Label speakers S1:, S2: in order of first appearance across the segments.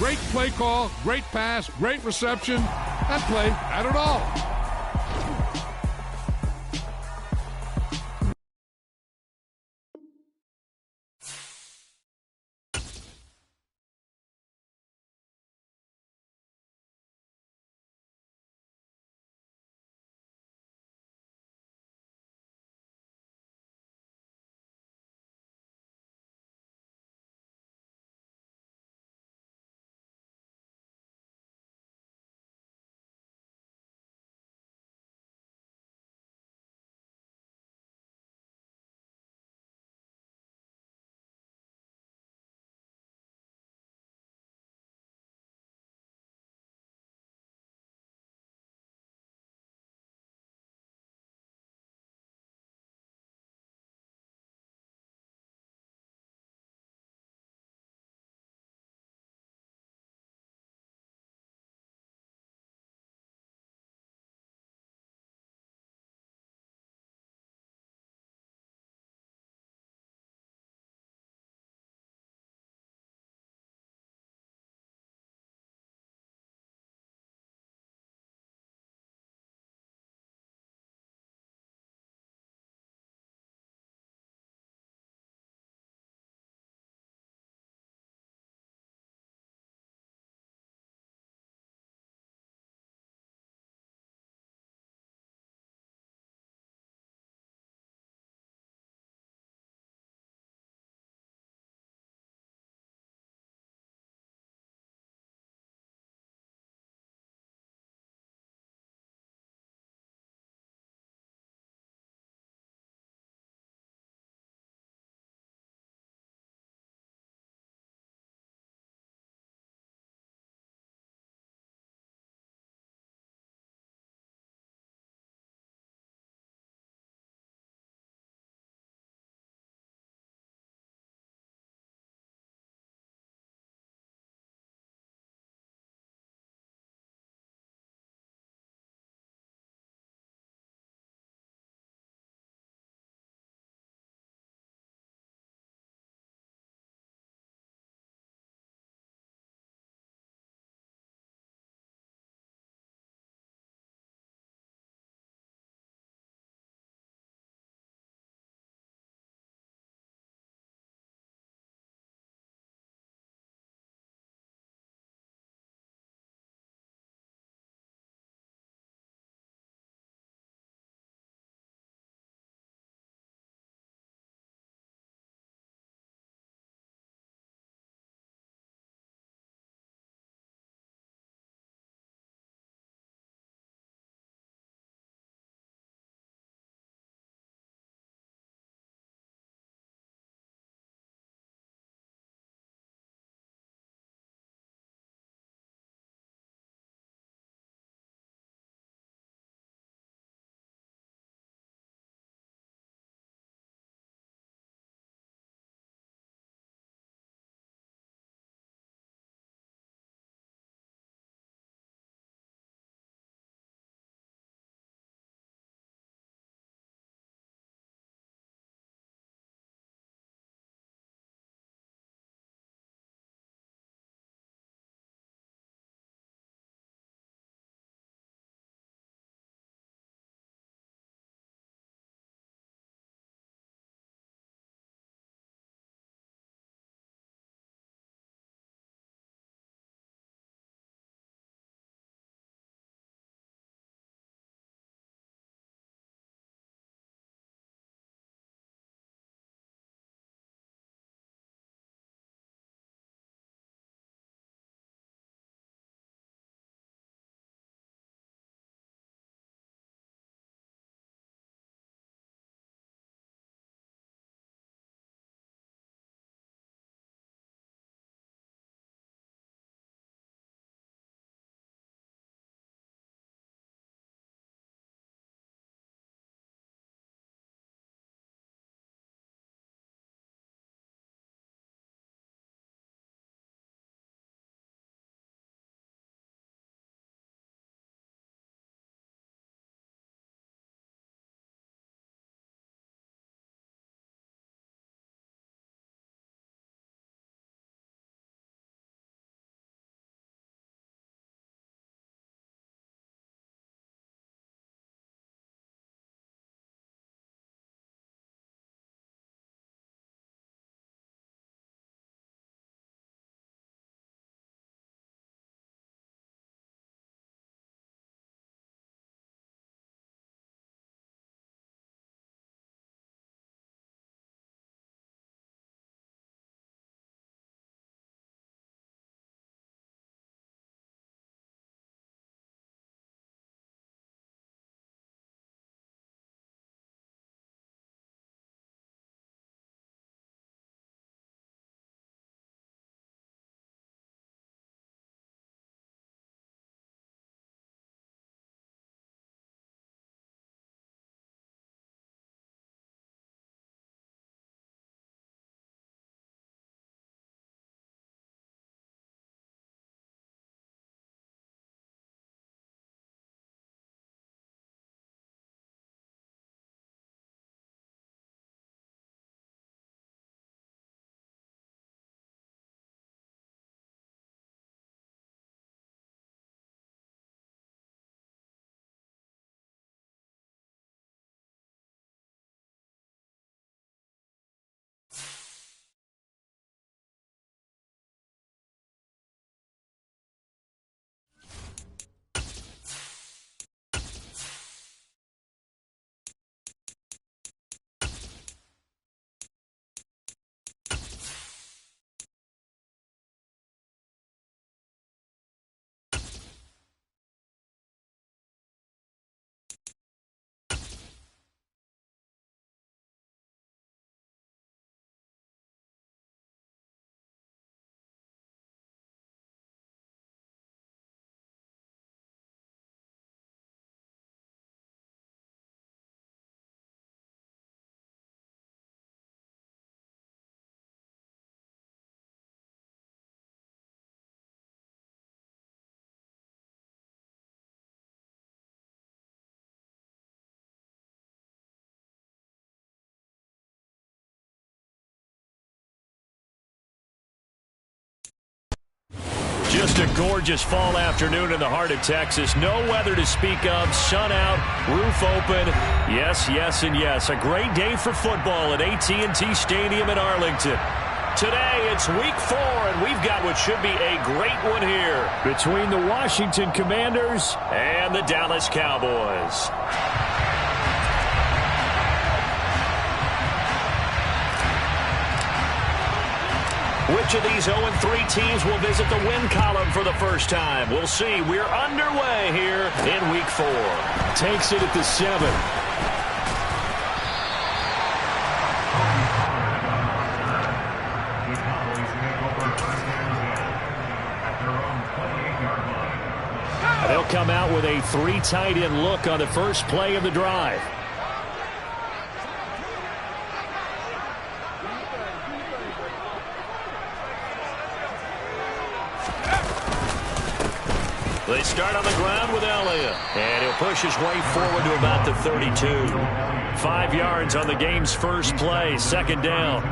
S1: Great play call, great pass, great reception. That play had it all.
S2: Just a gorgeous fall afternoon in the heart of Texas. No weather to speak of. Sun out, roof open. Yes, yes, and yes. A great day for football at AT&T Stadium in Arlington. Today, it's week 4, and we've got what should be a great one here between the Washington Commanders and the Dallas Cowboys. Which of these 0-3 teams will visit the win column for the first time? We'll see. We're underway here in week 4. Takes it at the 7. They'll come out with a 3 tight end look on the first play of the drive. They start on the ground with Elliott, and he'll push his way forward to about the 32. 5 yards on the game's first play, second down.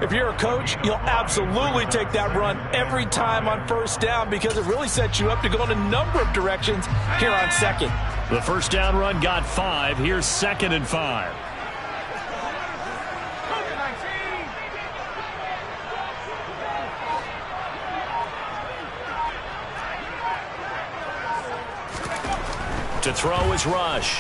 S3: If you're a coach, you'll absolutely take that run every time on first down because it really sets you up to go in a number of directions here on second.
S2: The first down run got 5. Here's 2nd and 5. To throw is Rush.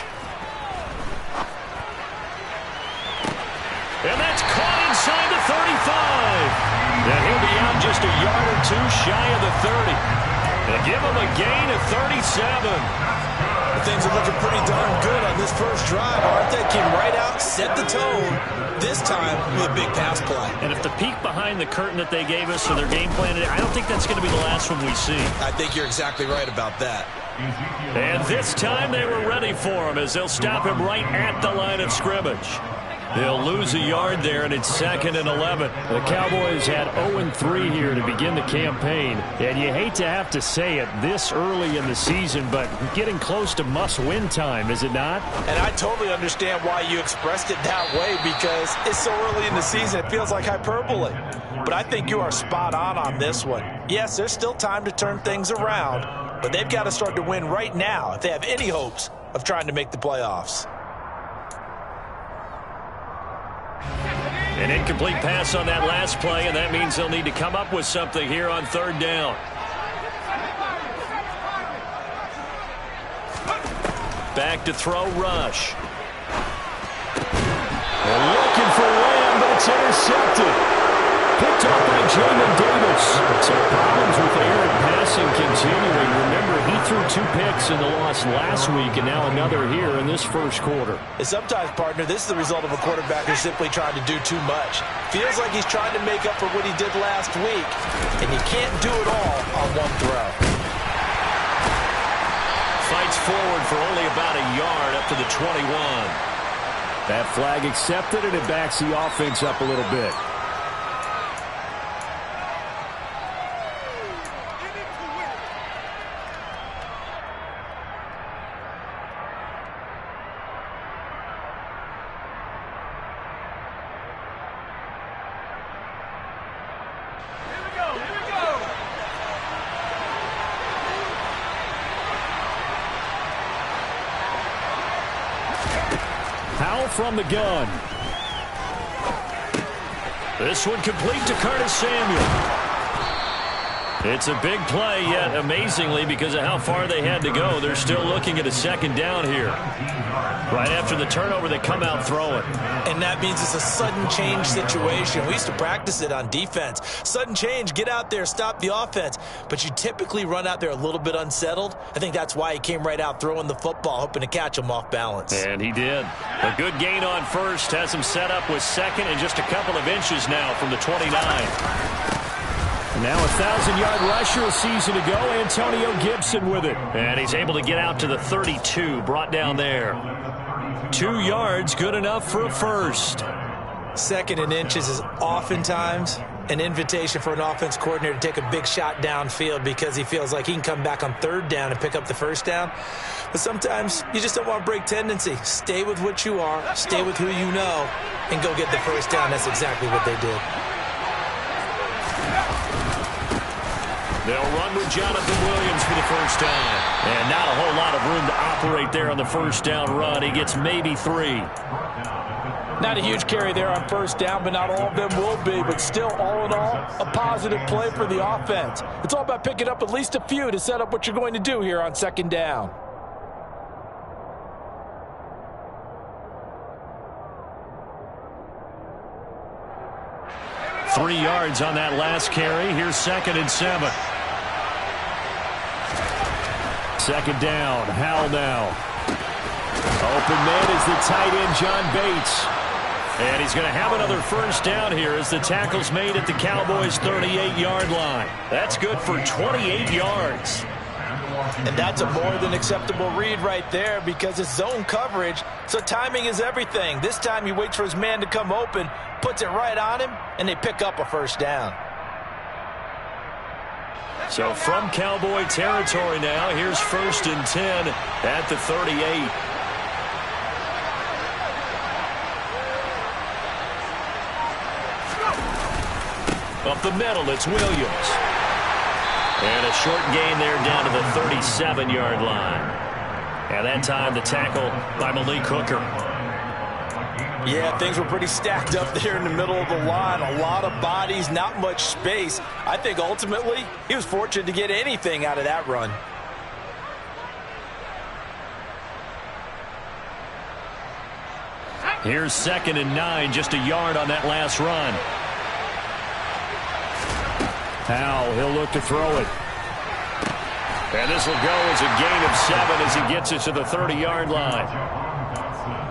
S2: And that's caught inside the 35. And he'll be out just a yard or 2 shy of the 30. They give him a gain of 37.
S3: Things are looking pretty darn good on this first drive, aren't they? Came right out, set the tone, this time with a big pass play.
S2: And if the peek behind the curtain that they gave us for their game plan, I don't think that's going to be the last one we see.
S3: I think you're exactly right about that.
S2: And this time they were ready for him as they'll stop him right at the line of scrimmage. They'll lose a yard there, and it's 2nd and 11. The Cowboys had 0-3 here to begin the campaign. And you hate to have to say it this early in the season, but getting close to must-win time, is it not?
S3: And I totally understand why you expressed it that way because it's so early in the season, it feels like hyperbole. But I think you are spot on this one. Yes, there's still time to turn things around, but they've got to start to win right now if they have any hopes of trying to make the playoffs.
S2: An incomplete pass on that last play, and that means they'll need to come up with something here on 3rd down. Back to throw, Rush. They're looking for Lamb, but it's intercepted. Picked off by Jamin Davis. So problems with Aaron passing continuing. Remember, he threw 2 picks in the loss last week, and now another here in this first quarter.
S3: And sometimes, partner, this is the result of a quarterback who's simply trying to do too much. Feels like he's trying to make up for what he did last week, and he can't do it all on one throw.
S2: Fights forward for only about a yard up to the 21. That flag accepted, and it backs the offense up a little bit. From the gun. This one complete to Curtis Samuel. It's a big play, yet amazingly, because of how far they had to go, they're still looking at a 2nd down here. Right after the turnover, they come out throwing.
S3: And that means it's a sudden change situation. We used to practice it on defense. Sudden change, get out there, stop the offense. But you typically run out there a little bit unsettled. I think that's why he came right out throwing the football, hoping to catch him off balance.
S2: And he did. A good gain on first, has him set up with 2nd and just a couple of inches now from the 29. Now a 1,000-yard rusher a season ago, Antonio Gibson with it. And he's able to get out to the 32, brought down there. 2 yards, good enough for a first.
S3: 2nd and inches is oftentimes an invitation for an offense coordinator to take a big shot downfield because he feels like he can come back on 3rd down and pick up the first down. But sometimes you just don't want to break tendency. Stay with what you are, stay with who you know, and go get the first down. That's exactly what they did.
S2: They'll run with Jonathan Williams for the first time. And not a whole lot of room to operate there on the first down run. He gets maybe 3.
S3: Not a huge carry there on first down, but not all of them will be. But still, all in all, a positive play for the offense. It's all about picking up at least a few to set up what you're going to do here on second down.
S2: Three yards on that last carry. Here's 2nd and 7. Second down. Howell now. Open man is the tight end, John Bates. And he's going to have another first down here as the tackle's made at the Cowboys' 38-yard line. That's good for 28 yards.
S3: And that's a more than acceptable read right there because it's zone coverage, so timing is everything. This time he waits for his man to come open, puts it right on him, and they pick up a first down.
S2: So from Cowboy territory now, here's 1st and 10 at the 38. Up the middle, it's Williams. And a short gain there down to the 37-yard line. And that time the tackle by Malik Hooker.
S3: Yeah, things were pretty stacked up there in the middle of the line. A lot of bodies, not much space. I think ultimately he was fortunate to get anything out of that run.
S2: Here's 2nd and 9, just a yard on that last run. Howell, he'll look to throw it. And this will go as a gain of 7 as he gets it to the 30-yard line.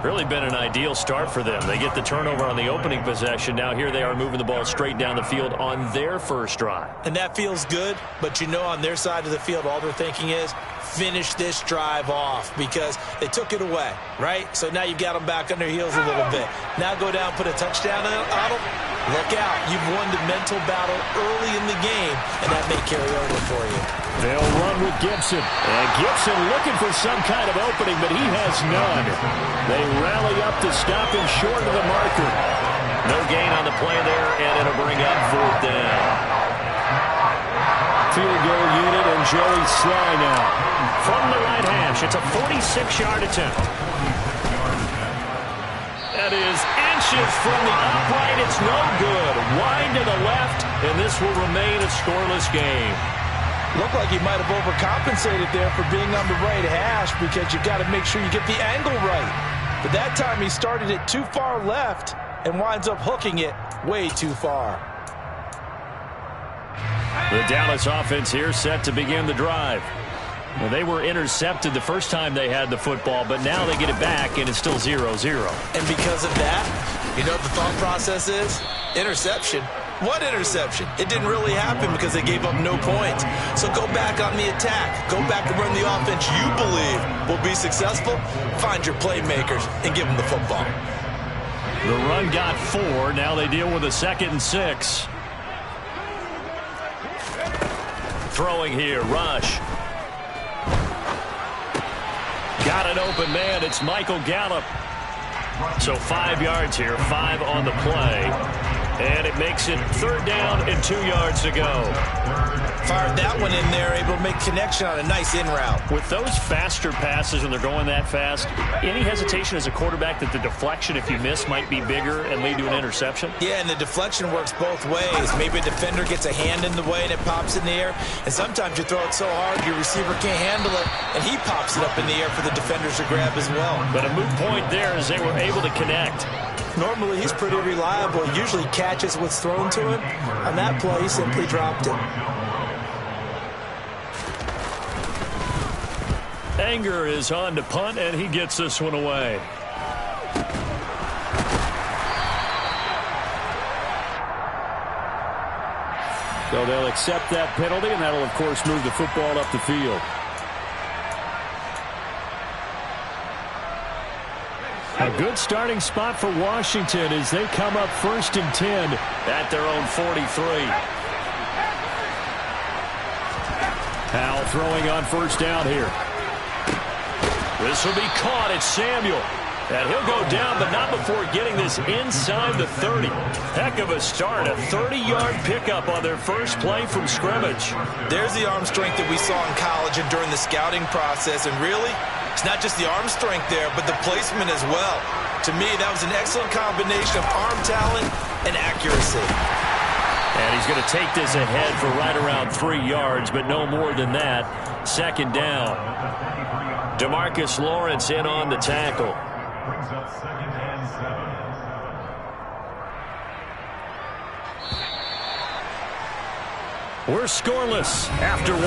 S2: Really been an ideal start for them. They get the turnover on the opening possession. Now here they are moving the ball straight down the field on their first drive.
S3: And that feels good, but you know on their side of the field all they're thinking is finish this drive off because they took it away, right? So now you've got them back on their heels a little bit. Now go down, put a touchdown on them. Look out. You've won the mental battle early in the game, and that may carry over for you.
S2: They'll run with Gibson. And Gibson looking for some kind of opening, but he has none. They rally up to stop him short of the marker. No gain on the play there, and it'll bring up 4th down. Field goal unit and Joey Sly now. From the right hash, it's a 46-yard attempt. That is inches from the upright. It's no good. Wide to the left, and this will remain a scoreless game.
S3: Looked like he might have overcompensated there for being on the right hash because you've got to make sure you get the angle right. But that time he started it too far left and winds up hooking it way too far.
S2: The Dallas offense here set to begin the drive. Well, they were intercepted the first time they had the football, but now they get it back, and it's still 0-0.
S3: And because of that, you know what the thought process is? Interception. What interception? It didn't really happen because they gave up no points. So go back on the attack. Go back and run the offense you believe will be successful. Find your playmakers and give them the football.
S2: The run got 4. Now they deal with a 2nd and 6. Throwing here, Rush. Got an open man. It's Michael Gallup. So 5 yards here, 5 on the play. And it makes it 3rd down and 2 yards to go.
S3: Fired that one in there, able to make connection on a nice in route.
S2: With those faster passes when they're going that fast, any hesitation as a quarterback that the deflection, if you miss, might be bigger and lead to an interception?
S3: Yeah, and the deflection works both ways. Maybe a defender gets a hand in the way and it pops in the air. And sometimes you throw it so hard your receiver can't handle it, and he pops it up in the air for the defenders to grab as well.
S2: But a moot point there as they were able to connect.
S3: Normally he's pretty reliable. He usually catches what's thrown to him. On that play, he simply dropped it.
S2: Anger is on to punt, and he gets this one away. So they'll accept that penalty, and that'll, of course, move the football up the field. A good starting spot for Washington as they come up 1st and 10 at their own 43. Howell throwing on 1st down here. This will be caught. It's Samuel. And he'll go down, but not before getting this inside the 30. Heck of a start, a 30-yard pickup on their first play from scrimmage.
S3: There's the arm strength that we saw in college and during the scouting process. And really, it's not just the arm strength there, but the placement as well. To me, that was an excellent combination of arm talent and accuracy.
S2: And he's going to take this ahead for right around 3 yards, but no more than that. Second down. DeMarcus Lawrence in on the tackle.
S4: Brings up 2nd and 7.
S2: We're scoreless after 1.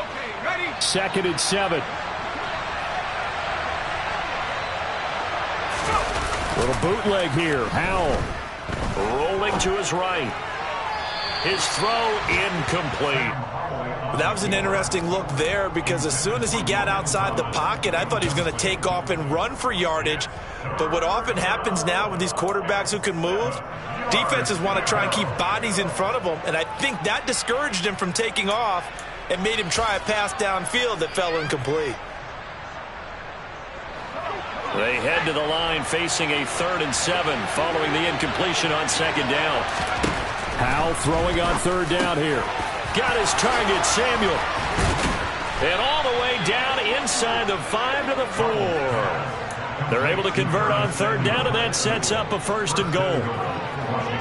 S1: Okay, ready?
S2: 2nd and 7. Little bootleg here. Howell rolling to his right. His throw incomplete.
S3: That was an interesting look there because as soon as he got outside the pocket, I thought he was going to take off and run for yardage. But what often happens now with these quarterbacks who can move, defenses want to try and keep bodies in front of them. And I think that discouraged him from taking off and made him try a pass downfield that fell incomplete.
S2: They head to the line facing a 3rd and 7 following the incompletion on 2nd down. Howell throwing on 3rd down here. Got his target, Samuel. And all the way down inside the 5 to the 4. They're able to convert on 3rd down, and that sets up a 1st and goal.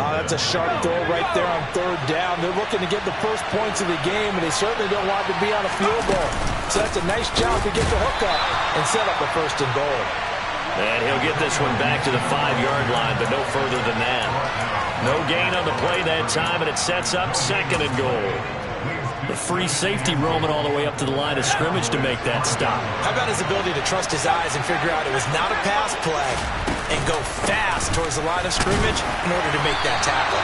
S3: That's a sharp throw right there on 3rd down. They're looking to get the first points of the game, and they certainly don't want to be on a field goal. So that's a nice job to get the hook up and set up a 1st and goal.
S2: And he'll get this one back to the 5-yard line, but no further than that. No gain on the play that time, and it sets up 2nd and goal. The free safety roaming all the way up to the line of scrimmage to make that stop.
S3: How about his ability to trust his eyes and figure out it was not a pass play and go fast towards the line of scrimmage in order to make that tackle.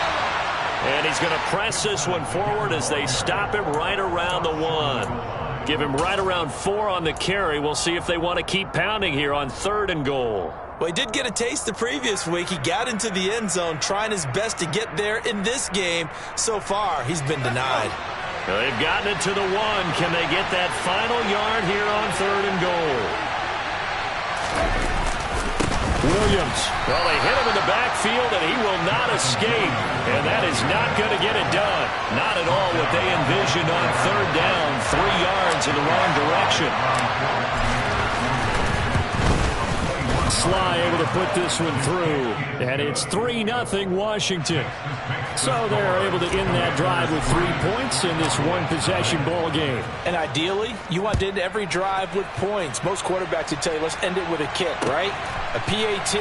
S2: And he's going to press this one forward as they stop him right around the 1. Give him right around 4 on the carry. We'll see if they want to keep pounding here on 3rd and goal.
S3: Well, he did get a taste the previous week. He got into the end zone trying his best to get there in this game. So far, he's been denied.
S2: They've gotten it to the 1. Can they get that final yard here on 3rd and goal? Williams. Well, they hit him in the backfield, and he will not escape. And that is not going to get it done. Not at all what they envisioned on 3rd down. 3 yards in the wrong direction. Sly able to put this one through. And it's 3-0 Washington. So they're able to end that drive with 3 points in this one-possession ball game.
S3: And ideally, you want to end every drive with points. Most quarterbacks would tell you, let's end it with a kick, right? A PAT,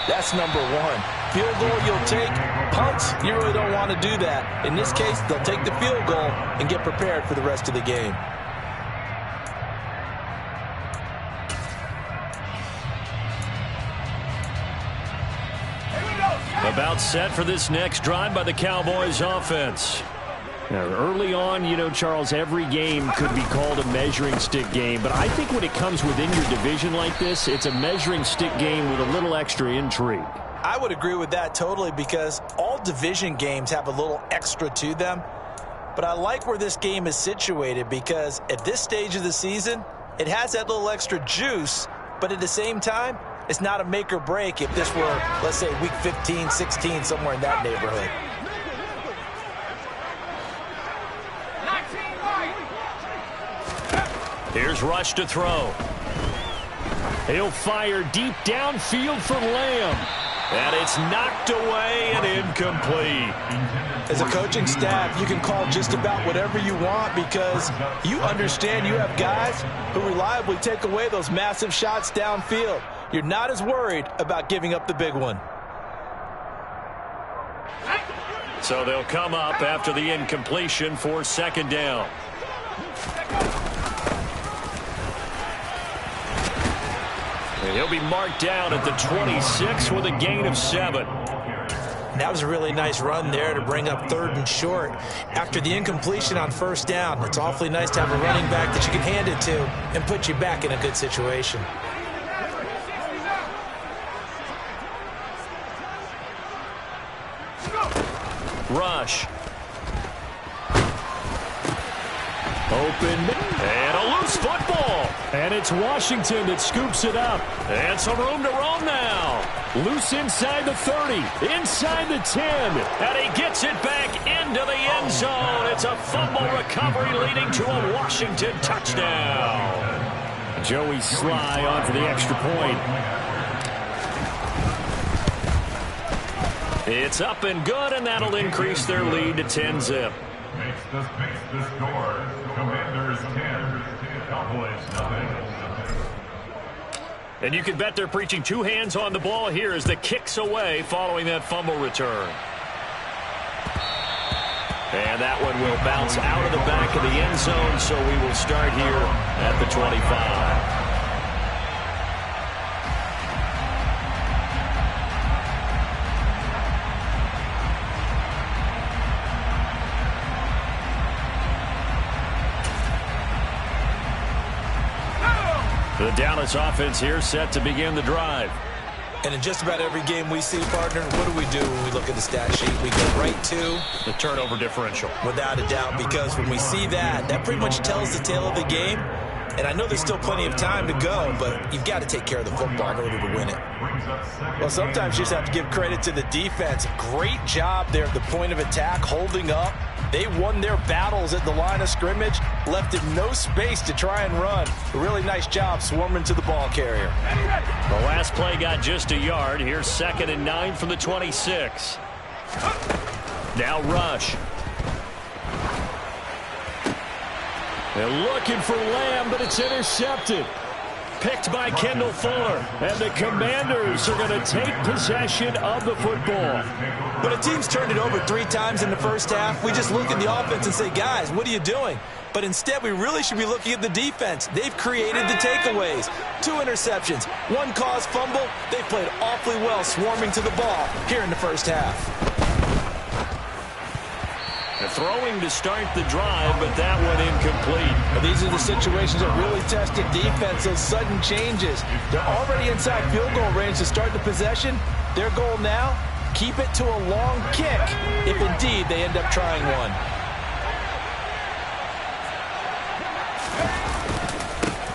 S3: that's number 1. Field goal you'll take. Punts, you really don't want to do that. In this case, they'll take the field goal and get prepared for the rest of the game.
S2: About set for this next drive by the Cowboys offense. Now, early on, you know, Charles, every game could be called a measuring stick game. But I think when it comes within your division like this, it's a measuring stick game with a little extra intrigue.
S3: I would agree with that totally because all division games have a little extra to them. But I like where this game is situated because at this stage of the season, it has that little extra juice. But at the same time, it's not a make or break if this were, let's say, week 15, 16, somewhere in that neighborhood.
S2: Here's Rush to throw. He'll fire deep downfield for Lamb. And it's knocked away and incomplete.
S3: As a coaching staff, you can call just about whatever you want because you understand you have guys who reliably take away those massive shots downfield. You're not as worried about giving up the big one.
S2: So they'll come up after the incompletion for 2nd down. And he'll be marked down at the 26 with a gain of 7.
S3: That was a really nice run there to bring up 3rd and short. After the incompletion on 1st down, it's awfully nice to have a running back that you can hand it to and put you back in a good situation.
S2: Open and a loose football. And it's Washington that scoops it up. And some room to roam now. Loose inside the 30, inside the 10. And he gets it back into the end zone. It's a fumble recovery leading to a Washington touchdown. Joey Sly on for the extra point. It's up and good, and that'll increase their lead to 10-zip.
S4: Makes the score. Commanders 10, Cowboys nothing.
S2: And you can bet they're preaching two hands on the ball here as the kick's away following that fumble return. And that one will bounce out of the back of the end zone, so we will start here at the 25. The Dallas offense here set to begin the drive.
S3: And in just about every game we see, partner, what do when we look at the stat sheet? We go right to
S2: the turnover differential.
S3: Without a doubt, because when we see that, that pretty much tells the tale of the game. And I know there's still plenty of time to go, but you've got to take care of the football in order to win it. Well, sometimes you just have to give credit to the defense. Great job there at the point of attack, holding up. They won their battles at the line of scrimmage, left it no space to try and run. A really nice job swarming to the ball carrier.
S2: The last play got just a yard. Here's 2nd and 9 from the 26. Now rush. They're looking for Lamb, but it's intercepted. Picked by Kendall Fuller. And the Commanders are going to take possession of the football.
S3: When a team's turned it over 3 times in the first half, we just look at the offense and say, guys, what are you doing? But instead, we really should be looking at the defense. They've created the takeaways. 2 interceptions, 1 caused fumble. They've played awfully well swarming to the ball here in the first half.
S2: They're throwing to start the drive, but that one incomplete.
S3: Well, these are the situations that really test the defense, those sudden changes. They're already inside field goal range to start the possession. Their goal now, keep it to a long kick, if indeed they end up trying one.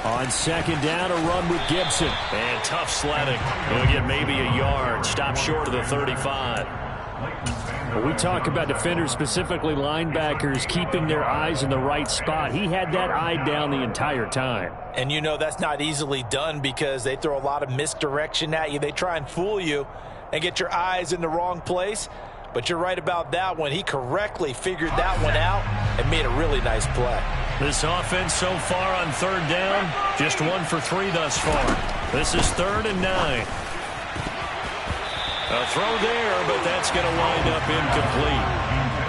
S2: On 2nd down, a run with Gibson. And tough sledding. He'll get maybe a yard. Stop short of the 35. When we talk about defenders, specifically linebackers, keeping their eyes in the right spot, he had that eye down the entire time.
S3: And you know that's not easily done because they throw a lot of misdirection at you. They try and fool you and get your eyes in the wrong place. But you're right about that one. He correctly figured that one out and made a really nice play.
S2: This offense so far on 3rd down, just 1 for 3 thus far. This is 3rd and 9. A throw there, but that's going to wind up incomplete.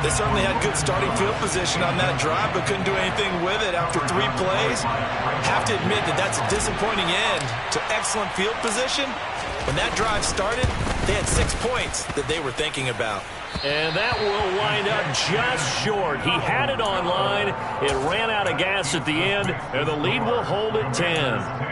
S3: They certainly had good starting field position on that drive, but couldn't do anything with it after 3 plays. Have to admit that that's a disappointing end to excellent field position. When that drive started, they had 6 points that they were thinking about.
S2: And that will wind up just short. He had it online. It ran out of gas at the end, and the lead will hold at 10.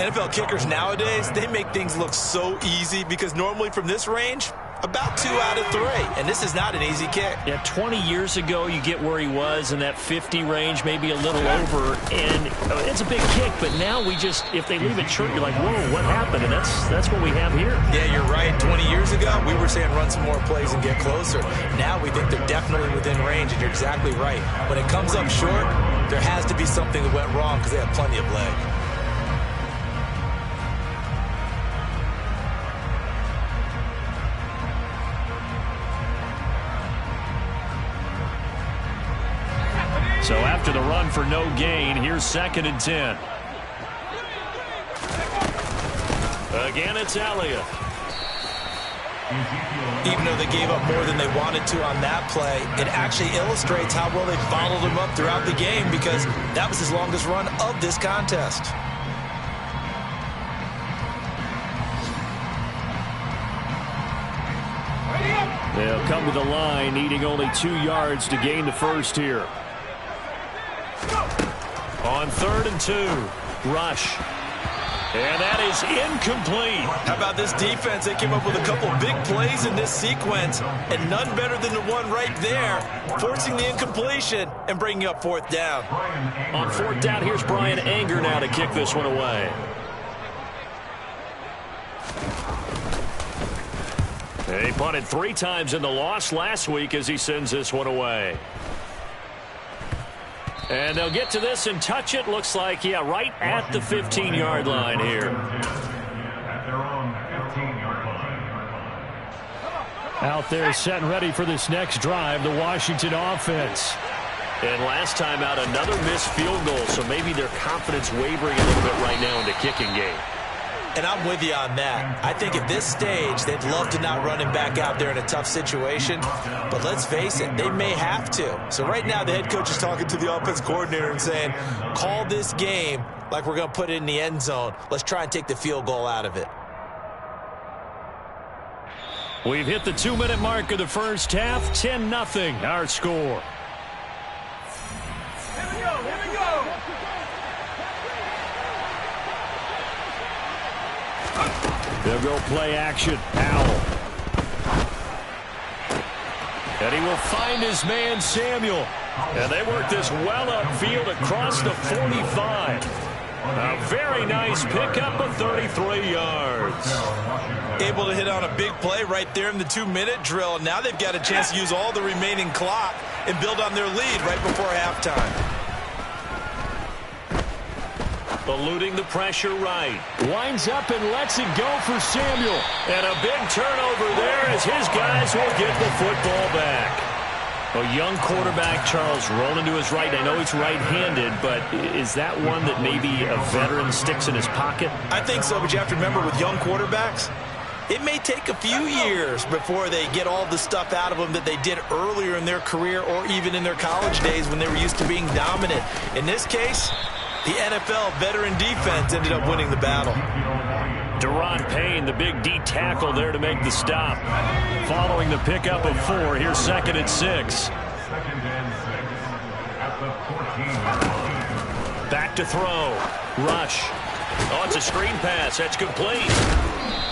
S3: NFL kickers nowadays, they make things look so easy because normally from this range, about 2 out of 3. And this is not an easy kick.
S2: Yeah, 20 years ago, you get where he was in that 50 range, maybe a little over. And it's a big kick, but now we just, if they leave it short, you're like, whoa, what happened? And that's what we have here.
S3: Yeah, you're right. 20 years ago, we were saying run some more plays and get closer. Now we think they're definitely within range, and you're exactly right. When it comes up short, there has to be something that went wrong because they have plenty of leg.
S2: So after the run for no gain, here's 2nd and 10. Again, it's Elliott.
S3: Even though they gave up more than they wanted to on that play, it actually illustrates how well they followed him up throughout the game because that was his longest run of this contest.
S2: They'll come to the line, needing only 2 yards to gain the first here. On 3rd and 2, rush. And that is incomplete.
S3: How about this defense? They came up with a couple big plays in this sequence, and none better than the one right there, forcing the incompletion and bringing up fourth down.
S2: On fourth down, here's Brian Anger now to kick this one away. He punted 3 times in the loss last week as he sends this one away. And they'll get to this and touch it. Looks like, yeah, right at the 15-yard line here.
S5: Out there set and ready for this next drive, the Washington offense.
S2: And last time out, another missed field goal, so maybe their confidence wavering a little bit right now in the kicking game.
S3: And I'm with you on that. I think at this stage, they'd love to not run him back out there in a tough situation. But let's face it, they may have to. So right now, the head coach is talking to the offense coordinator and saying, call this game like we're going to put it in the end zone. Let's try and take the field goal out of it.
S5: We've hit the 2-minute mark of the first half. 10-0 our score. They'll go play action. Powell.
S2: And he will find his man, Samuel. And they work this well upfield across the 45. A very nice pickup of 33 yards.
S3: Able to hit on a big play right there in the 2-minute drill. And now they've got a chance to use all the remaining clock and build on their lead right before halftime.
S2: Eluding the pressure right.
S5: Winds up and lets it go for Samuel.
S2: And a big turnover there as his guys will get the football back. A young quarterback, Charles, rolling to his right. I know he's right-handed, but is that one that maybe a veteran sticks in his pocket?
S3: I think so, but you have to remember with young quarterbacks, it may take a few years before they get all the stuff out of them that they did earlier in their career or even in their college days when they were used to being dominant. In this case, the NFL veteran defense ended up winning the battle.
S2: Deron Payne, the big D tackle there to make the stop. Following the pickup of 4, here's 2nd and 6. Back to throw. Rush. Oh, it's a screen pass. That's complete.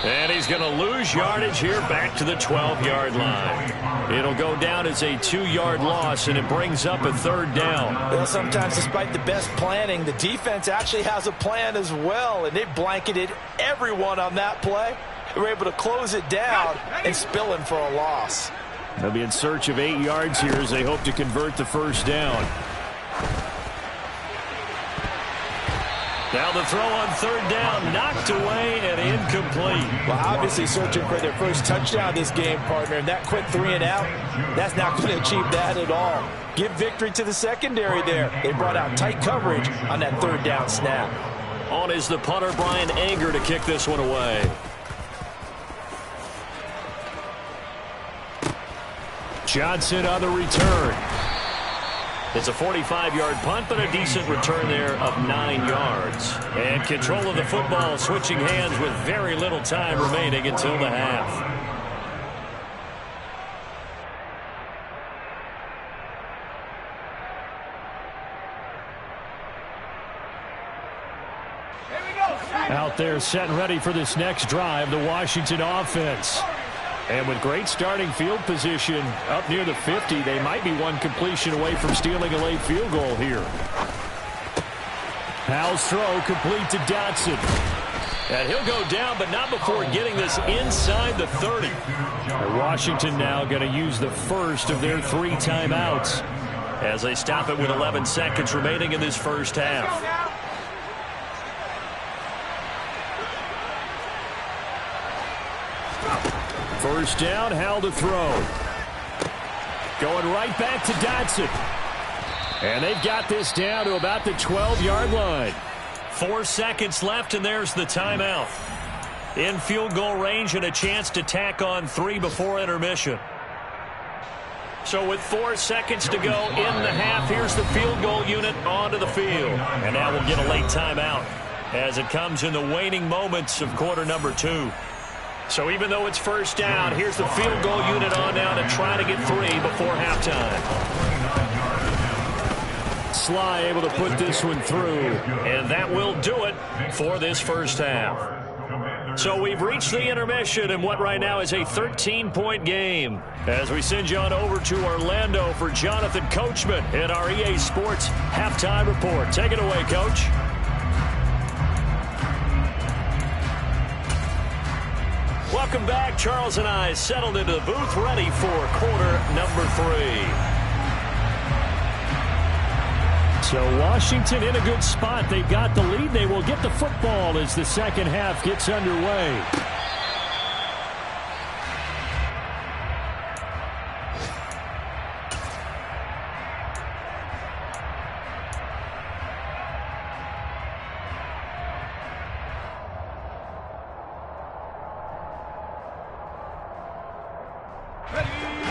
S2: And he's going to lose yardage here back to the 12-yard line. It'll go down as a 2-yard loss, and it brings up a 3rd down.
S3: Well, sometimes despite the best planning, the defense actually has a plan as well, and they blanketed everyone on that play. They were able to close it down and spill him for a loss.
S5: They'll be in search of 8 yards here as they hope to convert the 1st down.
S2: Now the throw on 3rd down, knocked away and incomplete.
S3: Well, obviously searching for their first touchdown this game, partner, and that quick 3 and out, that's not going to achieve that at all. Give victory to the secondary there. They brought out tight coverage on that 3rd down snap.
S2: On is the punter, Brian Anger, to kick this one away.
S5: Johnson on the return.
S2: It's a 45-yard punt, but a decent return there of 9 yards. And control of the football switching hands with very little time remaining until the half.
S5: Out there set and ready for this next drive, the Washington offense. And with great starting field position up near the 50, they might be one completion away from stealing a late field goal here. Powell's throw complete to Dotson.
S2: And he'll go down, but not before getting this inside the 30.
S5: And Washington now going to use the first of their 3 timeouts
S2: as they stop it with 11 seconds remaining in this first half.
S5: First down, Howell to throw. Going right back to Dotson. And they've got this down to about the 12-yard line.
S2: 4 seconds left, and there's the timeout. In field goal range and a chance to tack on 3 before intermission. So with 4 seconds to go in the half, here's the field goal unit onto the field. And now we'll get a late timeout as it comes in the waning moments of quarter number 2. So even though it's first down, here's the field goal unit on now to try to get 3 before halftime.
S5: Sly able to put this one through.
S2: And that will do it for this first half. So we've reached the intermission in what right now is a 13-point game. As we send you on over to Orlando for Jonathan Coachman in our EA Sports Halftime Report. Take it away, Coach. Welcome back. Charles and I settled into the booth ready for quarter number 3.
S5: So Washington in a good spot. They've got the lead. They will get the football as the second half gets underway.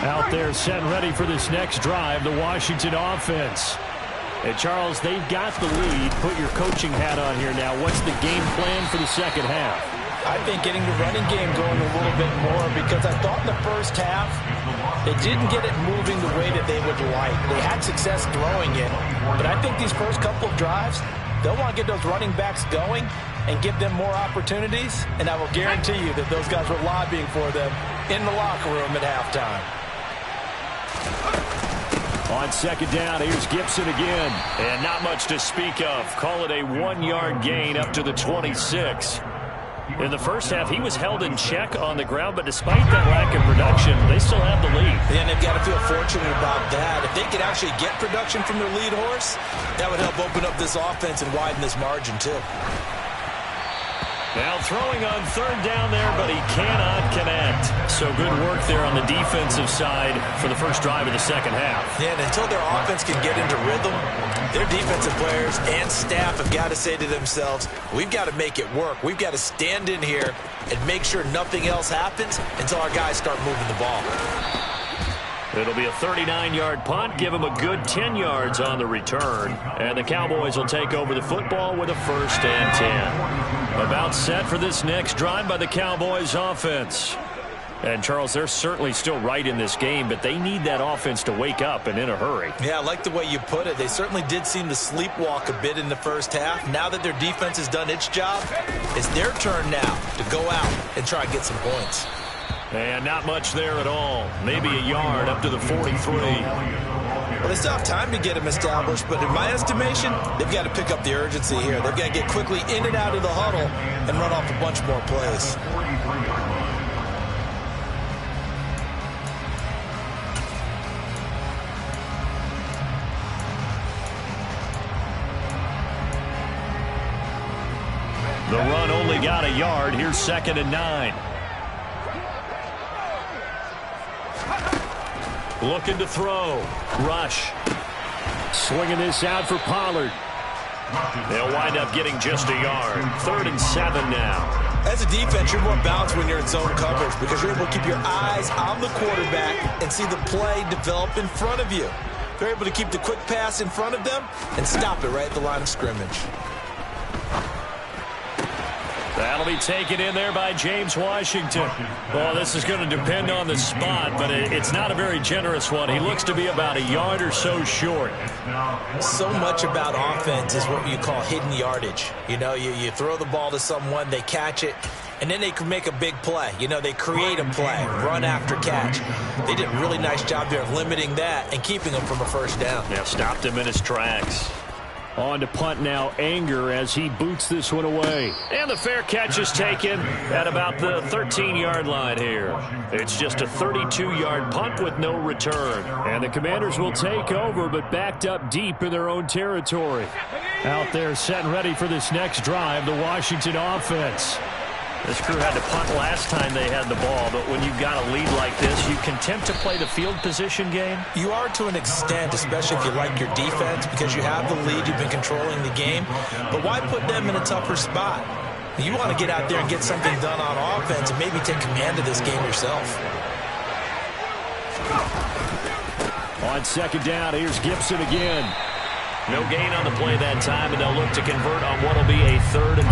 S5: Out there set and ready for this next drive, the Washington offense. And, Charles, they've got the lead. Put your coaching hat on here now. What's the game plan for the second half?
S3: I think getting the running game going a little bit more, because I thought in the first half they didn't get it moving the way that they would like. They had success throwing it, but I think these first couple of drives, they'll want to get those running backs going and give them more opportunities, and I will guarantee you that those guys were lobbying for them in the locker room at halftime.
S5: On second down, here's Gibson again.
S2: And not much to speak of. Call it a 1-yard gain up to the 26. In the first half, he was held in check on the ground, but despite that lack of production, they still have the lead.
S3: Yeah, and they've got to feel fortunate about that. If they could actually get production from their lead horse, that would help open up this offense and widen this margin, too.
S2: Now throwing on third down there, but he cannot connect. So good work there on the defensive side for the first drive of the second half.
S3: Yeah, and until their offense can get into rhythm, their defensive players and staff have got to say to themselves, we've got to make it work. We've got to stand in here and make sure nothing else happens until our guys start moving the ball.
S2: It'll be a 39-yard punt. Give them a good 10 yards on the return. And the Cowboys will take over the football with a 1st and 10. About set for this next drive by the Cowboys offense. And, Charles, they're certainly still right in this game, but they need that offense to wake up and in a hurry.
S3: Yeah, I like the way you put it. They certainly did seem to sleepwalk a bit in the first half. Now that their defense has done its job, it's their turn now to go out and try and get some points.
S2: And not much there at all. Maybe a yard up to the 43.
S3: Well, they still have time to get them established, but in my estimation, they've got to pick up the urgency here. They've got to get quickly in and out of the huddle and run off a bunch more plays.
S2: The run only got a yard. Here's 2nd and 9. Looking to throw. Rush.
S5: Swinging this out for Pollard.
S2: They'll wind up getting just a yard. 3rd and 7 now.
S3: As a defense, you're more balanced when you're in zone coverage because you're able to keep your eyes on the quarterback and see the play develop in front of you. They're able to keep the quick pass in front of them and stop it right at the line of scrimmage.
S2: That'll be taken in there by James Washington. Well, this is going to depend on the spot, but it's not a very generous one. He looks to be about a yard or so short.
S3: So much about offense is what you call hidden yardage. You know, you throw the ball to someone, they catch it, and then they can make a big play. You know, they create a play, run after catch. They did a really nice job there of limiting that and keeping him from a first down.
S2: Yeah, stopped him in his tracks.
S5: On to punt now, Anger, as he boots this one away.
S2: And the fair catch is taken at about the 13-yard line here. It's just a 32-yard punt with no return.
S5: And the Commanders will take over, but backed up deep in their own territory. Out there set and ready for this next drive, the Washington offense.
S2: This crew had to punt last time they had the ball, but when you've got a lead like this, you can attempt to play the field position game.
S3: You are to an extent, especially if you like your defense, because you have the lead, you've been controlling the game. But why put them in a tougher spot? You want to get out there and get something done on offense and maybe take command of this game yourself.
S5: On second down, here's Gibson again.
S2: No gain on the play that time, and they'll look to convert on what will be a 3rd and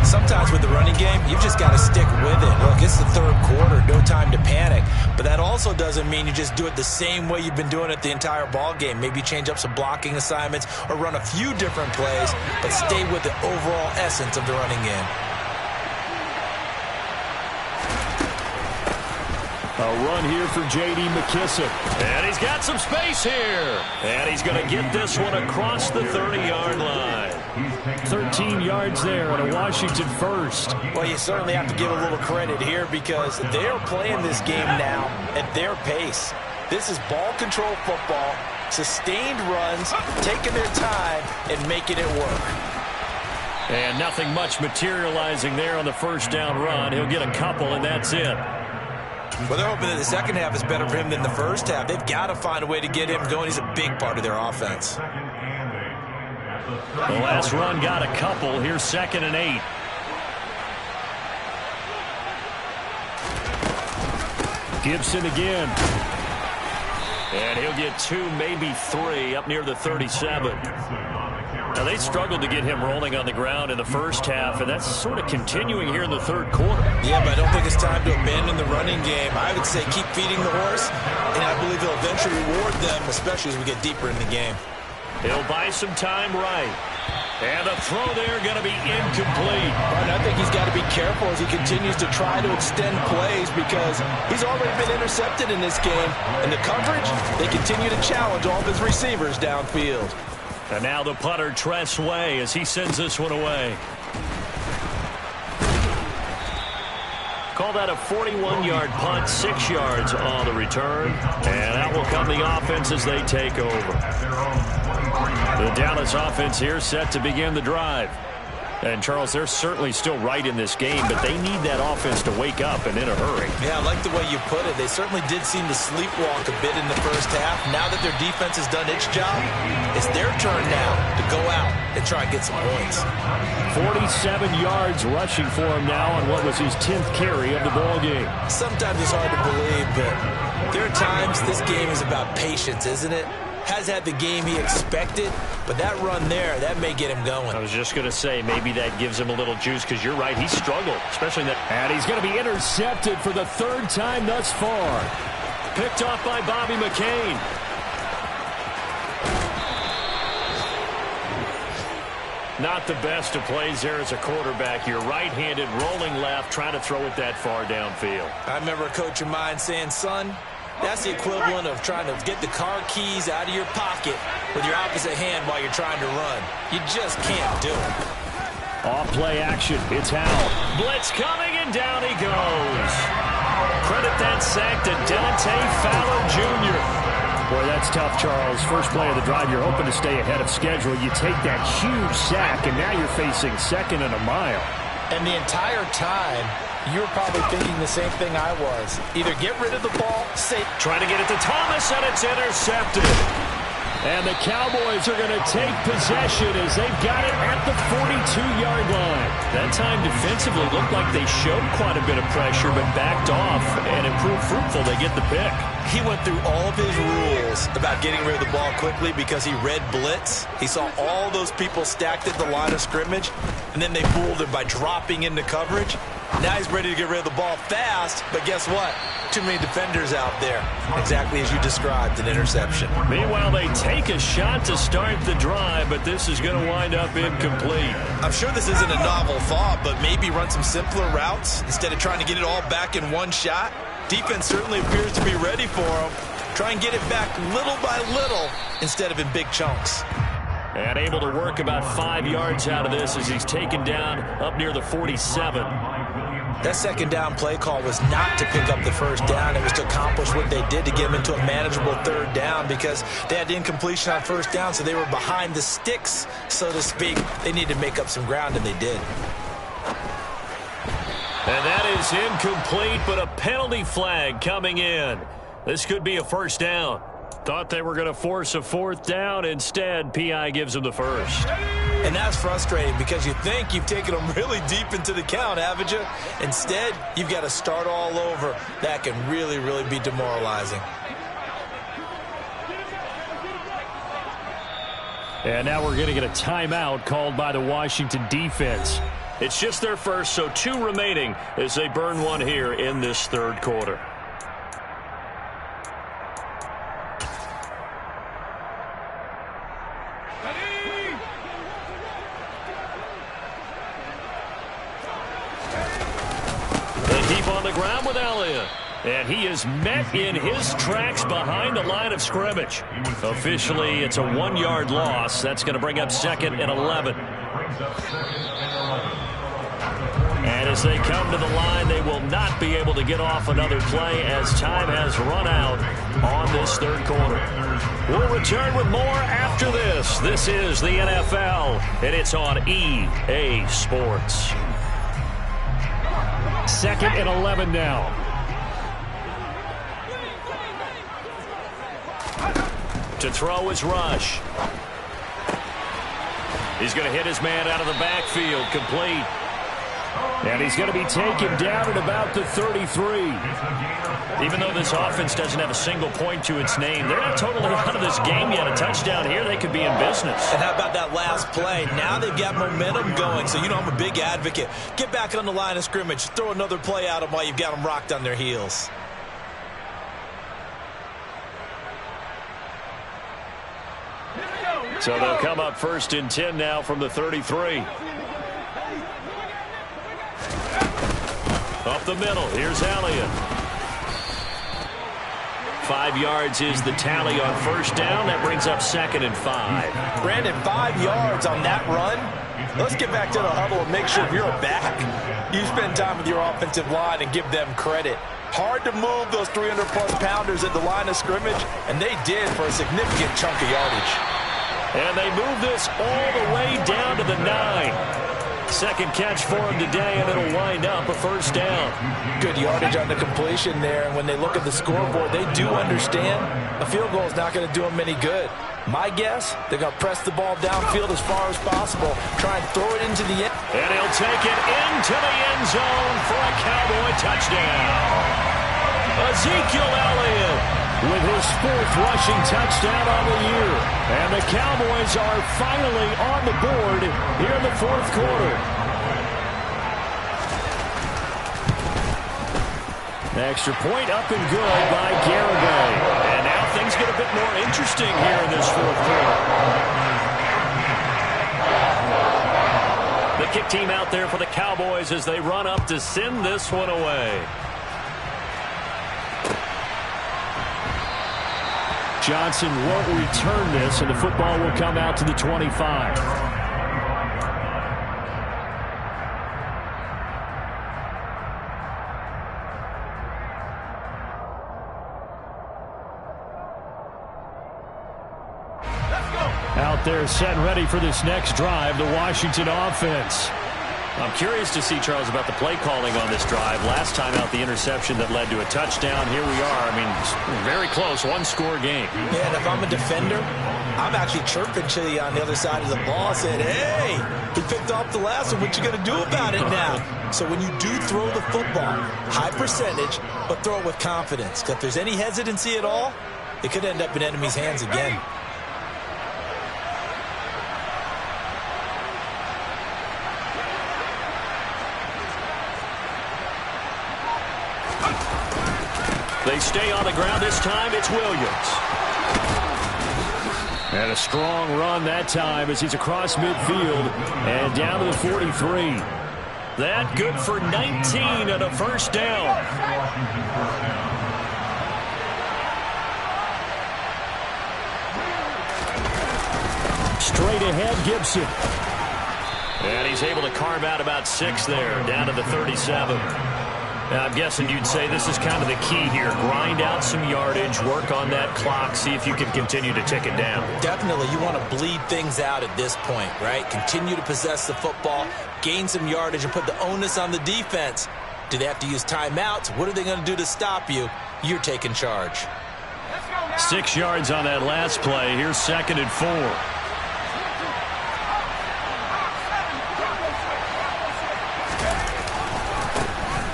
S2: 4.
S3: sometimes with the running game, you've just got to stick with it. Look, it's the third quarter, no time to panic. But that also doesn't mean you just do it the same way you've been doing it the entire ball game. Maybe change up some blocking assignments or run a few different plays, but stay with the overall essence of the running game.
S5: A run here for J.D. McKissick.
S2: And he's got some space here. And he's going to get this one across the 30-yard line.
S5: 13 yards there and a Washington first.
S3: Well, you certainly have to give a little credit here because they're playing this game now at their pace. This is ball control football, sustained runs, taking their time and making it work.
S2: And nothing much materializing there on the first down run. He'll get a couple, and that's it.
S3: Well, they're hoping that the second half is better for him than the first half. They've got to find a way to get him going. He's a big part of their offense.
S2: The last run got a couple. Here's 2nd and 8.
S5: Gibson again.
S2: And he'll get 2, maybe 3 up near the 37. Now, they struggled to get him rolling on the ground in the first half, and that's sort of continuing here in the third quarter.
S3: Yeah, but I don't think it's time to abandon the running game. I would say keep feeding the horse, and I believe he'll eventually reward them, especially as we get deeper in the game.
S2: He'll buy some time right. And the throw there going to be incomplete.
S3: But I think he's got to be careful as he continues to try to extend plays because he's already been intercepted in this game. And the coverage, they continue to challenge all of his receivers downfield.
S2: And now the punter, Tress Way, as he sends this one away. Call that a 41-yard punt, 6 yards on the return. And out will come the offense as they take over. The Dallas offense here set to begin the drive. And, Charles, they're certainly still right in this game, but they need that offense to wake up and in a hurry.
S3: Yeah, I like the way you put it. They certainly did seem to sleepwalk a bit in the first half. Now that their defense has done its job, it's their turn now to go out and try and get some points.
S5: 47 yards rushing for him now on what was his 10th carry of the ball game.
S3: Sometimes it's hard to believe, but there are times this game is about patience, isn't it? Has had the game he expected, but that run there, that may get him going.
S2: I was just going to say, maybe that gives him a little juice, because you're right, he struggled, especially in that.
S5: And he's going to be intercepted for the 3rd time thus far.
S2: Picked off by Bobby McCain. Not the best of plays there as a quarterback. You're right-handed, rolling left, trying to throw it that far downfield.
S3: I remember a coach of mine saying, son, that's the equivalent of trying to get the car keys out of your pocket with your opposite hand while you're trying to run. You just can't do it.
S5: Off-play action. It's Howell.
S2: Blitz coming, and down he goes. Credit that sack to Dante Fowler Jr.
S5: Boy, that's tough, Charles. First play of the drive, you're hoping to stay ahead of schedule. You take that huge sack, and now you're facing 2nd and a mile.
S3: And the entire time, you're probably thinking the same thing I was. Either get rid of the ball,
S2: trying to get it to Thomas, and it's intercepted.
S5: And the Cowboys are going to take possession as they've got it at the 42-yard line.
S2: That time defensively looked like they showed quite a bit of pressure, but backed off and improved fruitful. They get the pick.
S3: He went through all of his rules about getting rid of the ball quickly because he read blitz. He saw all those people stacked at the line of scrimmage, and then they fooled him by dropping into coverage. Now he's ready to get rid of the ball fast, but guess what? Too many defenders out there. Exactly as you described, an interception.
S2: Meanwhile, they take a shot to start the drive, but this is going to wind up incomplete.
S3: I'm sure this isn't a novel thought, but maybe run some simpler routes instead of trying to get it all back in one shot. Defense certainly appears to be ready for him. Try and get it back little by little instead of in big chunks.
S2: And able to work about 5 yards out of this as he's taken down up near the 47.
S3: That second down play call was not to pick up the first down. It was to accomplish what they did to get them into a manageable 3rd down because they had incompletion on first down, so they were behind the sticks, so to speak. They needed to make up some ground, and they did.
S2: And that is incomplete, but a penalty flag coming in. This could be a first down. Thought they were going to force a 4th down. Instead, P.I. gives them the first.
S3: And that's frustrating because you think you've taken them really deep into the count, haven't you? Instead, you've got to start all over. That can really, really be demoralizing.
S5: And now we're going to get a timeout called by the Washington defense.
S2: It's just their first, so 2 remaining as they burn one here in this third quarter. They keep on the ground with Elliott. And he is met in his tracks behind the line of scrimmage. Officially, it's a 1-yard loss. That's going to bring up 2nd and 11. And as they come to the line, they will not be able to get off another play as time has run out on this third quarter. We'll return with more after this. This is the NFL, and it's on EA Sports.
S5: 2nd and 11 now.
S2: To throw is Rush. He's going to hit his man out of the backfield, complete.
S5: And he's going to be taken down at about the 33.
S2: Even though this offense doesn't have a single point to its name, they're not totally out of this game yet. A touchdown here, they could be in business.
S3: And how about that last play? Now they've got momentum going. So, I'm a big advocate. Get back on the line of scrimmage. Throw another play at them while you've got them rocked on their heels.
S2: So they'll come up 1st and 10 now from the 33. Up the middle, here's Elliott. 5 yards is the tally on 1st down. That brings up 2nd and 5.
S3: Brandon, 5 yards on that run. Let's get back to the huddle and make sure you're back. You spend time with your offensive line and give them credit. Hard to move those 300-plus pounders at the line of scrimmage, and they did for a significant chunk of yardage.
S2: And they move this all the way down to the 9. Second catch for him today, and it'll wind up a 1st down.
S3: Good yardage on the completion there, and when they look at the scoreboard, they do understand a field goal is not going to do them any good. My guess, they're going to press the ball downfield as far as possible, try and throw it into the end.
S2: And he'll take it into the end zone for a Cowboy touchdown. Ezekiel Elliott with his 4th rushing touchdown on the year. And the Cowboys are finally on the board here in the 4th quarter.
S5: Extra point up and good by Garibay.
S2: And now things get a bit more interesting here in this 4th quarter. The kick team out there for the Cowboys as they run up to send this one away.
S5: Johnson won't return this, and the football will come out to the 25. Out there set and ready for this next drive, the Washington offense.
S2: I'm curious to see, Charles, about the play calling on this drive. Last time out, the interception that led to a touchdown. Here we are. I mean, very close, 1-score game.
S3: Yeah, and if I'm a defender, I'm actually chirping to you on the other side of the ball, saying, hey, he picked off the last one. What you going to do about it now? So when you do throw the football, high percentage, but throw it with confidence. Because if there's any hesitancy at all, it could end up in enemy's hands again.
S2: They stay on the ground. This time it's Williams.
S5: And a strong run that time as he's across midfield and down to the 43.
S2: That good for 19 and a 1st down.
S5: Straight ahead, Gibson.
S2: And he's able to carve out about 6 there, down to the 37. Now, I'm guessing you'd say this is kind of the key here. Grind out some yardage, work on that clock, see if you can continue to tick it down.
S3: Definitely. You want to bleed things out at this point, right? Continue to possess the football, gain some yardage, and put the onus on the defense. Do they have to use timeouts? What are they going to do to stop you? You're taking charge.
S2: 6 yards on that last play. Here's 2nd and 4.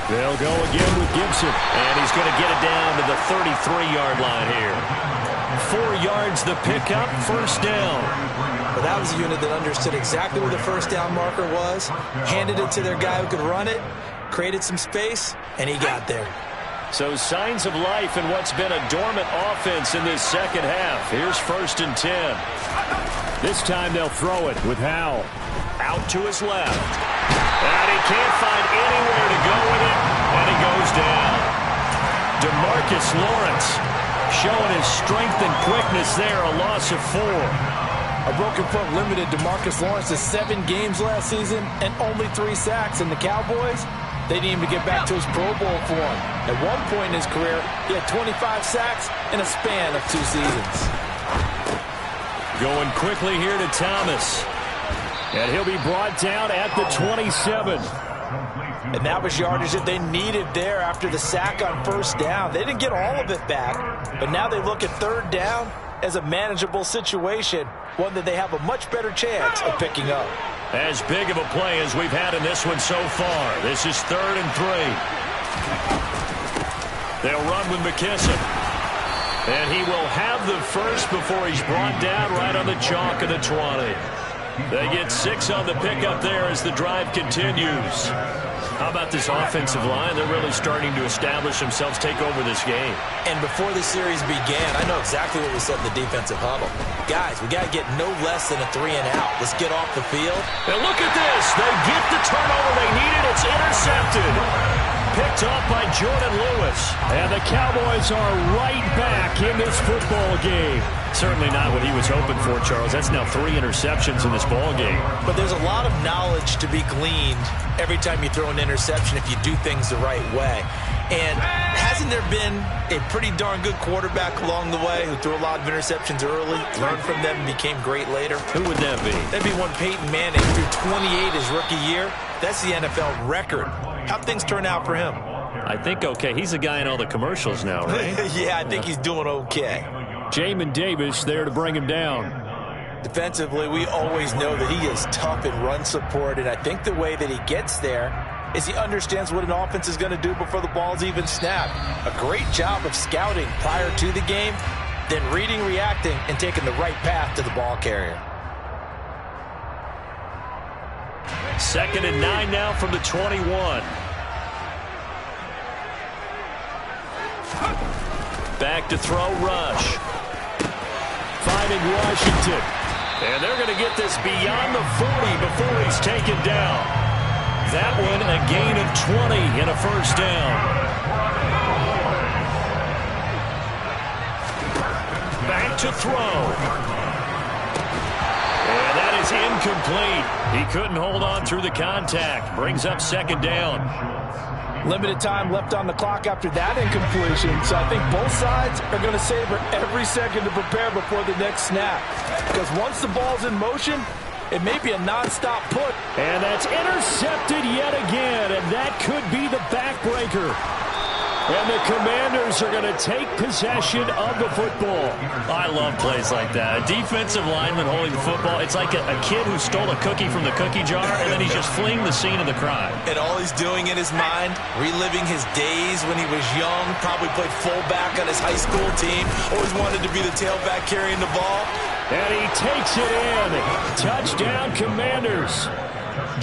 S5: They'll go again with Gibson.
S2: And he's going to get it down to the 33-yard line here.
S5: 4 yards the pickup, 1st down.
S3: But that was a unit that understood exactly where the first down marker was, handed it to their guy who could run it, created some space, and he got there.
S2: So signs of life in what's been a dormant offense in this second half. Here's 1st and 10.
S5: This time they'll throw it with Howell.
S2: Out to his left. And he can't find anywhere to go with it, and he goes down. DeMarcus Lawrence showing his strength and quickness there, a loss of 4.
S3: A broken foot limited DeMarcus Lawrence to 7 games last season and only 3 sacks. And the Cowboys, they need him to get back to his Pro Bowl form. At one point in his career, he had 25 sacks in a span of 2 seasons.
S2: Going quickly here to Thomas.
S5: And he'll be brought down at the 27.
S3: And that was yardage that they needed there after the sack on first down. They didn't get all of it back, but now they look at third down as a manageable situation, one that they have a much better chance of picking up.
S2: As big of a play as we've had in this one so far. This is 3rd and 3. They'll run with McKissick. And he will have the first before he's brought down right on the chalk of the 20. They get 6 on the pickup there as the drive continues. How about this offensive line? They're really starting to establish themselves, take over this game.
S3: And before the series began, I know exactly what we said in the defensive huddle. Guys, we got to get no less than a 3 and out. Let's get off the field.
S2: And look at this. They get the turnover they needed. It's intercepted. Picked off by Jordan Lewis.
S5: And the Cowboys are right back in this football game.
S2: Certainly not what he was hoping for, Charles. That's now 3 interceptions in this ball game.
S3: But there's a lot of knowledge to be gleaned every time you throw an interception if you do things the right way. And hasn't there been a pretty darn good quarterback along the way who threw a lot of interceptions early, learned from them, and became great later?
S2: Who would that be?
S3: That'd be one Peyton Manning threw 28 his rookie year. That's the NFL record. How'd things turn out for him?
S2: I think okay. He's the guy in all the commercials now, right?
S3: Yeah, I think he's doing okay.
S5: Jamin Davis there to bring him down.
S3: Defensively, we always know that he is tough in run support, and I think the way that he gets there is he understands what an offense is going to do before the ball's even snapped. A great job of scouting prior to the game, then reading, reacting, and taking the right path to the ball carrier.
S2: 2nd and 9 now from the 21. Back to throw, Rush.
S5: Finding Washington.
S2: And they're going to get this beyond the 40 before he's taken down. That one a gain of 20 and a first down. Back to throw. And that is incomplete. He couldn't hold on through the contact. Brings up 2nd down.
S3: Limited time left on the clock after that incompletion, so I think both sides are going to savor every second to prepare before the next snap. Because once the ball's in motion, it may be a nonstop put.
S5: And that's intercepted yet again, and that could be the backbreaker. And the Commanders are going to take possession of the football.
S2: I love plays like that. A defensive lineman holding the football. It's like a kid who stole a cookie from the cookie jar, and then he's just fleeing the scene of the crime.
S3: And all he's doing in his mind, reliving his days when he was young, probably played fullback on his high school team, always wanted to be the tailback carrying the ball.
S5: And he takes it in. Touchdown, Commanders.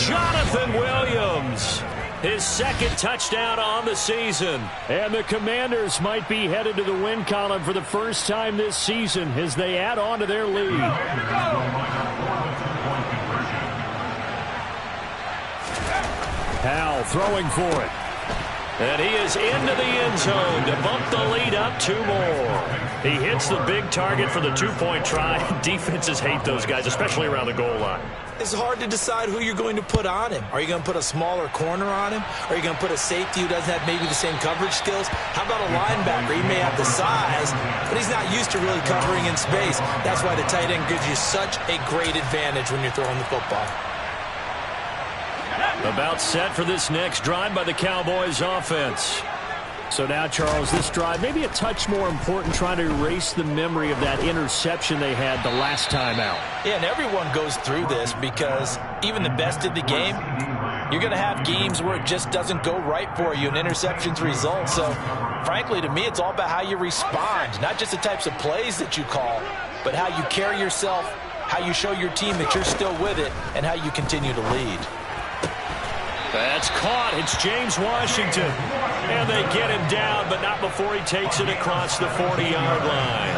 S2: Jonathan Williams. His 2nd touchdown on the season.
S5: And the Commanders might be headed to the win column for the first time this season as they add on to their lead. Howell throwing for it.
S2: And he is into the end zone to bump the lead up 2 more. He hits the big target for the 2-point try. Defenses hate those guys, especially around the goal line.
S3: It's hard to decide who you're going to put on him. Are you going to put a smaller corner on him? Are you going to put a safety who doesn't have maybe the same coverage skills? How about a linebacker? He may have the size, but he's not used to really covering in space. That's why the tight end gives you such a great advantage when you're throwing the football.
S2: About set for this next drive by the Cowboys offense.
S5: So now, Charles, this drive maybe a touch more important, trying to erase the memory of that interception they had the last time out.
S3: Yeah, and everyone goes through this because even the best in the game, you're going to have games where it just doesn't go right for you and interceptions result. So, frankly, to me, it's all about how you respond, not just the types of plays that you call, but how you carry yourself how you show your team that you're still with it, and how you continue to lead.
S2: That's caught. It's James Washington. And they get him down, but not before he takes it across the 40-yard line.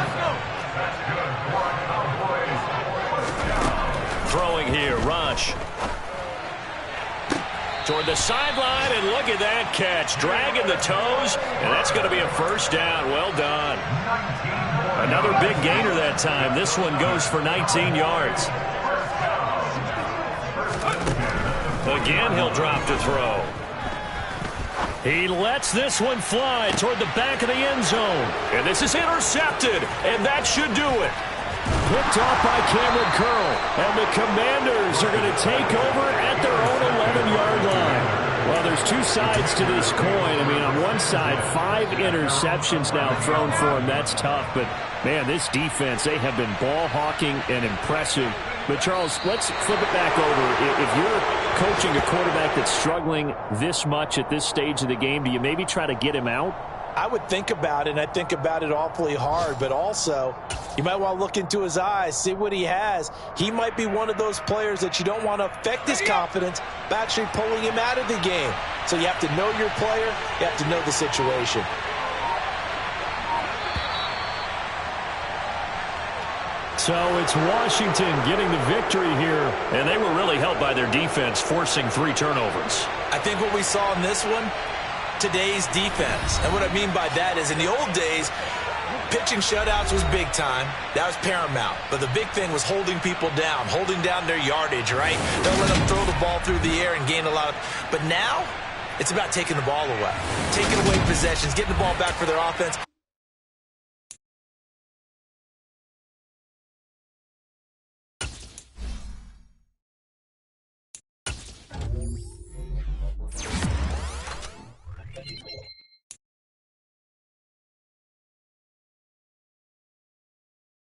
S2: Throwing here, Rush. Toward the sideline, and look at that catch. Dragging the toes, and that's going to be a first down. Well done. Another big gainer that time. This one goes for 19 yards. Again, he'll drop to throw. He lets this one fly toward the back of the end zone. And this is intercepted, and that should do it.
S5: Picked off by Cameron Curl. And the Commanders are going to take over at their own 11-yard line. Well, there's two sides to this coin. I mean, on one side, 5 interceptions now thrown for him. That's tough. But, man, this defense, they have been ball hawking and impressive. But, Charles, let's flip it back over. If you're coaching a quarterback that's struggling this much at this stage of the game, do you maybe try to get him out?
S3: I would think about it, and I think about it awfully hard, but also you might want to look into his eyes, see what he has. He might be one of those players that you don't want to affect his confidence by actually pulling him out of the game. So you have to know your player, you have to know the situation.
S5: So it's Washington getting the victory here.
S2: And they were really helped by their defense, forcing 3 turnovers.
S3: I think what we saw in this one, today's defense. And what I mean by that is in the old days, pitching shutouts was big time. That was paramount. But the big thing was holding people down, holding down their yardage, right? Don't let them throw the ball through the air and gain a lot of... But now, it's about taking the ball away. Taking away possessions, getting the ball back for their offense.